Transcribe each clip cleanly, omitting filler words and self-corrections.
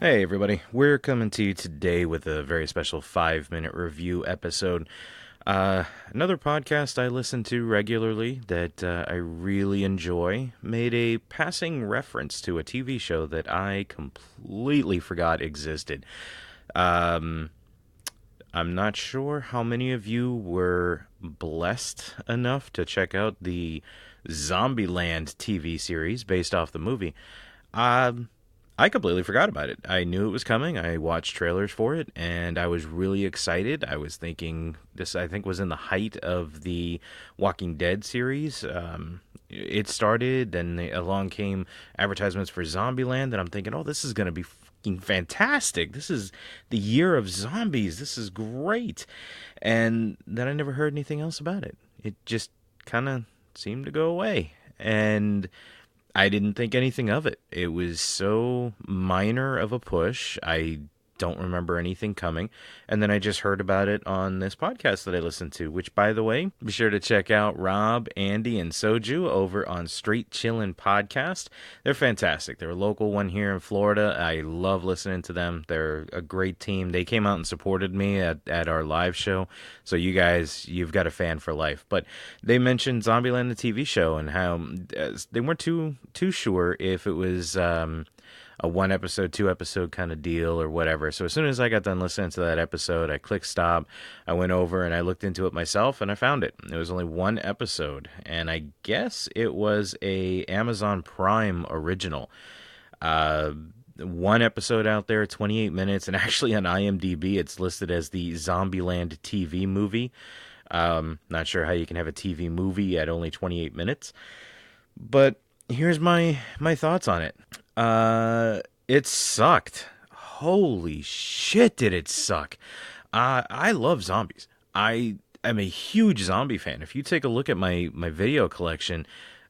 Hey everybody, we're coming to you today with a very special 5-minute review episode. Another podcast I listen to regularly that I really enjoy made a passing reference to a TV show that I completely forgot existed. Um, I'm not sure how many of you were blessed enough to check out the Zombieland TV series based off the movie. Um, I completely forgot about it. I knew it was coming. I watched trailers for it, and I was really excited. I was thinking this, I think, was in the height of the Walking Dead series. It started, then along came advertisements for Zombieland, and I'm thinking, oh, this is going to be fucking fantastic. This is the year of zombies. This is great. And then I never heard anything else about it. It just kind of seemed to go away. And I didn't think anything of it. It was so minor of a push. I don't remember anything coming. And then I just heard about it on this podcast that I listened to, which, by the way, be sure to check out Rob, Andy, and Soju over on Straight Chillin' Podcast. They're fantastic. They're a local one here in Florida. I love listening to them. They're a great team. They came out and supported me at our live show. So you guys, you've got a fan for life. But they mentioned Zombieland the TV show and how they weren't too sure if it was a one episode, 2 episode kind of deal or whatever. So as soon as I got done listening to that episode, I clicked stop. I went over and I looked into it myself and I found it. It was only one episode, and I guess it was a Amazon Prime original. One episode out there, 28 minutes, and actually on IMDb it's listed as the Zombieland TV movie. Not sure how you can have a TV movie at only 28 minutes, but here's my thoughts on it. It sucked. Holy shit, did it suck. I love zombies. I am a huge zombie fan. If you take a look at my video collection,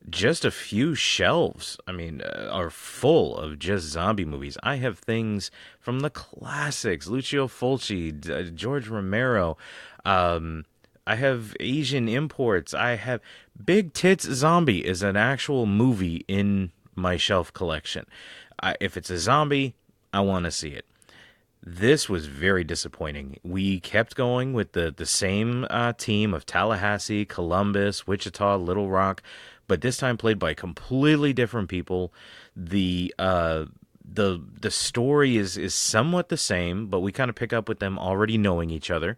just a few shelves, are full of just zombie movies. I have things from the classics, Lucio Fulci, George Romero. I have Asian imports. I have Big Tits Zombie is an actual movie in my shelf collection. If it's a zombie, I want to see it. This was very disappointing. We kept going with the same team of Tallahassee, Columbus, Wichita, Little Rock, but this time played by completely different people. The story is somewhat the same, but we kind of pick up with them already knowing each other.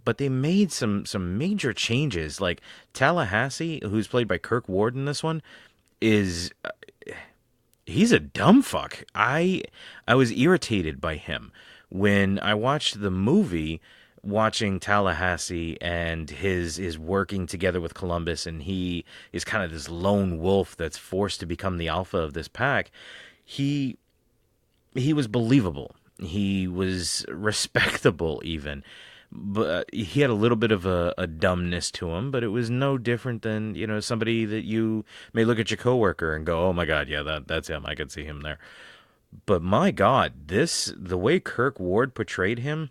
But they made some major changes. Like Tallahassee, who's played by Kirk Ward in this one, is he's a dumb fuck. I was irritated by him when I watched the movie, watching Tallahassee and his working together with Columbus, and he is kind of this lone wolf that's forced to become the alpha of this pack. He was believable. He was respectable even. But he had a little bit of a dumbness to him, but it was no different than, somebody that you may look at your coworker and go, oh my God, yeah, that's him. I could see him there. But my God, the way Kirk Ward portrayed him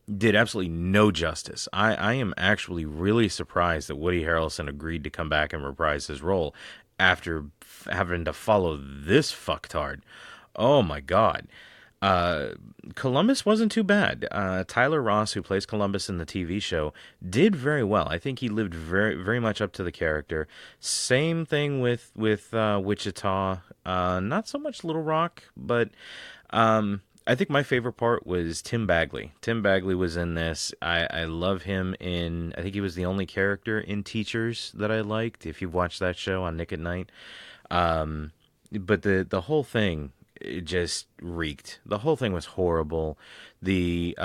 did absolutely no justice. I am actually really surprised that Woody Harrelson agreed to come back and reprise his role after having to follow this fucktard. Oh my God. Columbus wasn't too bad. Tyler Ross, who plays Columbus in the TV show, did very well. I think he lived very, very much up to the character. Same thing with Wichita. Not so much Little Rock, but I think my favorite part was Tim Bagley. Tim Bagley was in this. I love him in. I think he was the only character in Teachers that I liked. If you've watched that show on Nick at Night, but the whole thing, it just reeked. The whole thing was horrible. He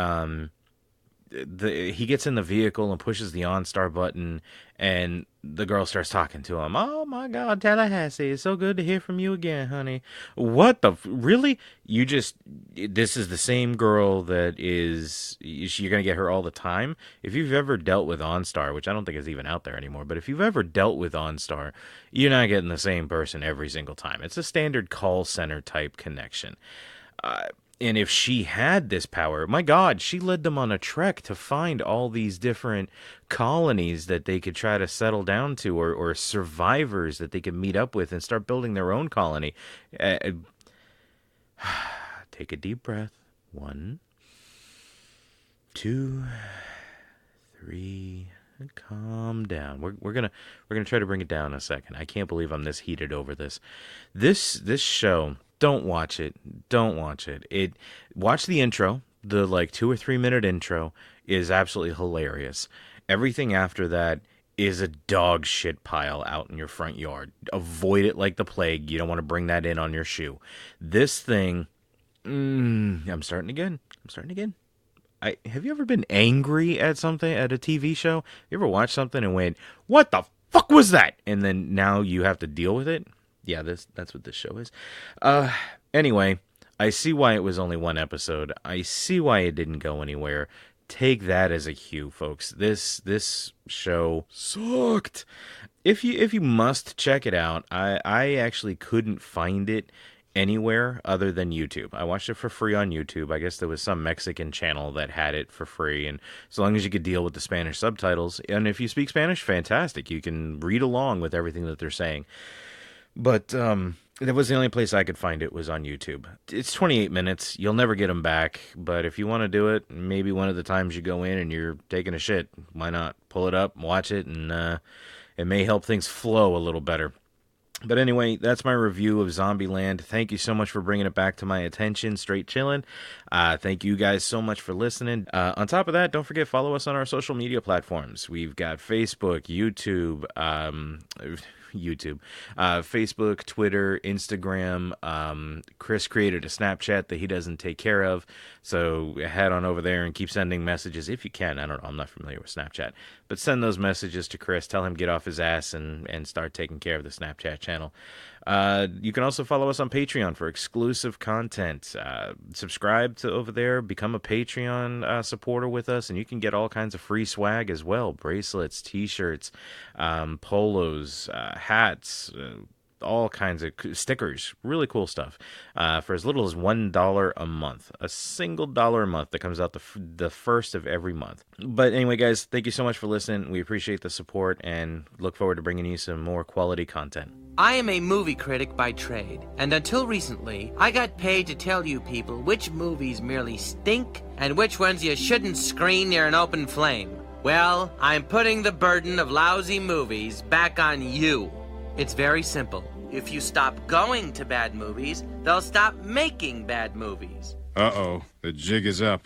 gets in the vehicle and pushes the OnStar button, and the girl starts talking to him. Oh my God, Tallahassee, it's so good to hear from you again, honey. What the really? This is the same girl that you're gonna get her all the time. If you've ever dealt with OnStar, which I don't think is even out there anymore, but if you've ever dealt with OnStar, you're not getting the same person every single time. It's a standard call center type connection. And if she had this power, my God, she led them on a trek to find all these different colonies that they could try to settle down to, or survivors that they could meet up with and start building their own colony. take a deep breath. 1, 2, 3. Calm down. We're gonna try to bring it down in a second. I can't believe I'm this heated over this. This show. Don't watch it. Don't watch it. Watch the intro. The 2 or 3 minute intro is absolutely hilarious. Everything after that is a dog shit pile out in your front yard. Avoid it like the plague. You don't want to bring that in on your shoe. This thing. I'm starting again. Have you ever been angry at something, at a TV show? You ever watched something and went, what the fuck was that? And then now you have to deal with it? Yeah, that's what this show is. Anyway, I see why it was only 1 episode. I see why it didn't go anywhere. Take that as a cue, folks. This show sucked. If you must check it out, I actually couldn't find it anywhere other than YouTube. I watched it for free on YouTube. I guess there was some Mexican channel that had it for free, and as long as you could deal with the Spanish subtitles, and if you speak Spanish, fantastic. You can read along with everything that they're saying. But that was the only place I could find it, was on YouTube. It's 28 minutes. You'll never get them back, but if you want to do it, maybe one of the times you go in and you're taking a shit, why not? Pull it up, watch it, and it may help things flow a little better. But anyway, that's my review of Zombieland. Thank you so much for bringing it back to my attention. Straight chillin'. Thank you guys so much for listening. On top of that, don't forget, follow us on our social media platforms. We've got Facebook, YouTube, Facebook, Twitter, Instagram. Chris created a Snapchat that he doesn't take care of, so head on over there and keep sending messages if you can. I don't know, I'm not familiar with Snapchat, but send those messages to Chris. Tell him get off his ass and start taking care of the Snapchat channel. You can also follow us on Patreon for exclusive content. Subscribe to over there, become a Patreon supporter with us, and you can get all kinds of free swag as well. Bracelets, t-shirts, polos, hats, all kinds of stickers, really cool stuff, for as little as $1 a month, a single dollar a month that comes out the first of every month. But anyway, guys, thank you so much for listening. We appreciate the support and look forward to bringing you some more quality content. I am a movie critic by trade, and until recently, I got paid to tell you people which movies merely stink and which ones you shouldn't screen near an open flame. Well, I'm putting the burden of lousy movies back on you. It's very simple. If you stop going to bad movies, they'll stop making bad movies. Uh-oh, the jig is up.